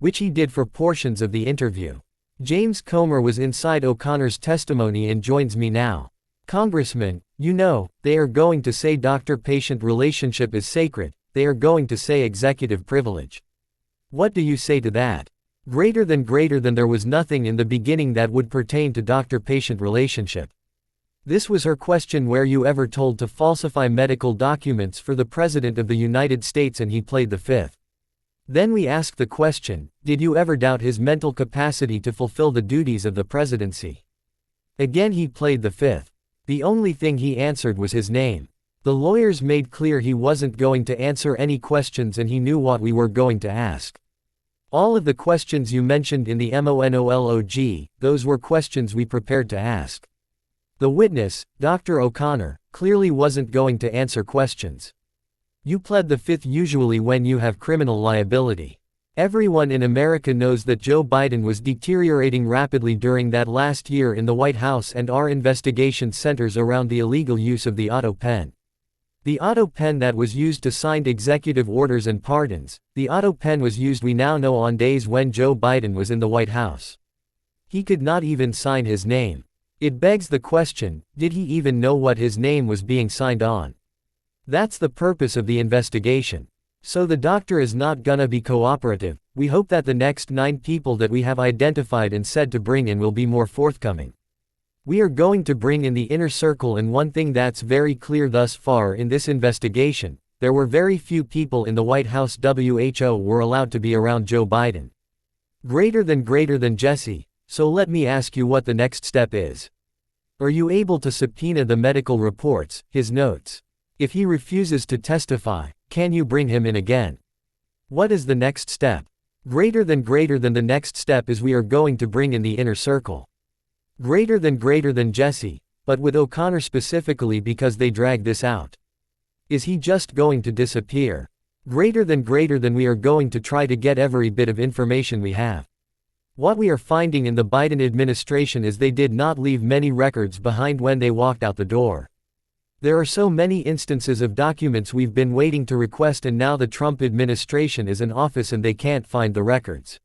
which he did for portions of the interview. James Comer was inside O'Connor's testimony and joins me now. Congressman, you know, they are going to say doctor-patient relationship is sacred, they are going to say executive privilege. What do you say to that? Greater than there was nothing in the beginning that would pertain to doctor-patient relationship. This was her question. Were you ever told to falsify medical documents for the President of the United States? And he played the fifth. Then we asked the question, did you ever doubt his mental capacity to fulfill the duties of the presidency? Again he played the fifth. The only thing he answered was his name. The lawyers made clear he wasn't going to answer any questions and he knew what we were going to ask. All of the questions you mentioned in the monolog, those were questions we prepared to ask. The witness, Dr. O'Connor, clearly wasn't going to answer questions. You pled the fifth usually when you have criminal liability. Everyone in America knows that Joe Biden was deteriorating rapidly during that last year in the White House, and our investigation centers around the illegal use of the autopen. The autopen that was used to sign executive orders and pardons, the autopen was used, we now know, on days when Joe Biden was in the White House. He could not even sign his name. It begs the question, did he even know what his name was being signed on? That's the purpose of the investigation. So the doctor is not gonna be cooperative. We hope that the next 9 people that we have identified and said to bring in will be more forthcoming. We are going to bring in the inner circle, and one thing that's very clear thus far in this investigation, there were very few people in the White House WHO were allowed to be around Joe Biden. Greater than Jesse, so let me ask you what the next step is. Are you able to subpoena the medical reports, his notes? If he refuses to testify, can you bring him in again? What is the next step? Greater than the next step is we are going to bring in the inner circle. Greater than Jesse, but with O'Connor specifically because they dragged this out. Is he just going to disappear? Greater than we are going to try to get every bit of information we have. What we are finding in the Biden administration is they did not leave many records behind when they walked out the door. There are so many instances of documents we've been waiting to request, and now the Trump administration is in office and they can't find the records.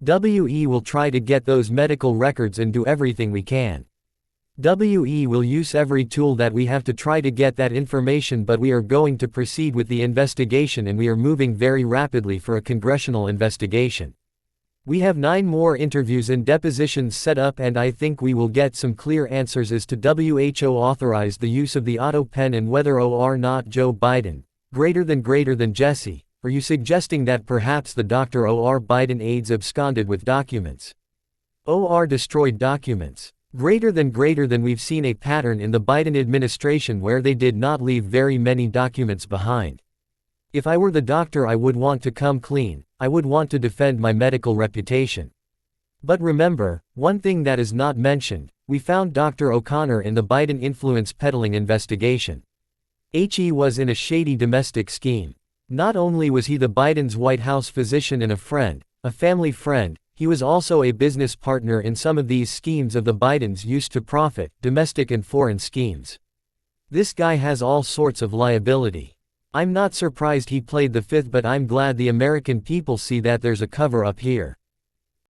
We will try to get those medical records and do everything we can. We will use every tool that we have to try to get that information, but we are going to proceed with the investigation, and we are moving very rapidly for a congressional investigation. We have 9 more interviews and depositions set up, and I think we will get some clear answers as to WHO authorized the use of the autopen and whether or not Joe Biden. Greater than Jesse, are you suggesting that perhaps the Dr. Biden aides absconded with documents? Destroyed documents. Greater than we've seen a pattern in the Biden administration where they did not leave very many documents behind. If I were the doctor, I would want to come clean. I would want to defend my medical reputation. But remember, one thing that is not mentioned, we found Dr. O'Connor in the Biden influence peddling investigation. He was in a shady domestic scheme. Not only was he the Biden's White House physician and a family friend, he was also a business partner in some of these schemes of the Bidens used to profit, domestic and foreign schemes. This guy has all sorts of liability. I'm not surprised he played the fifth, but I'm glad the American people see that there's a cover-up here.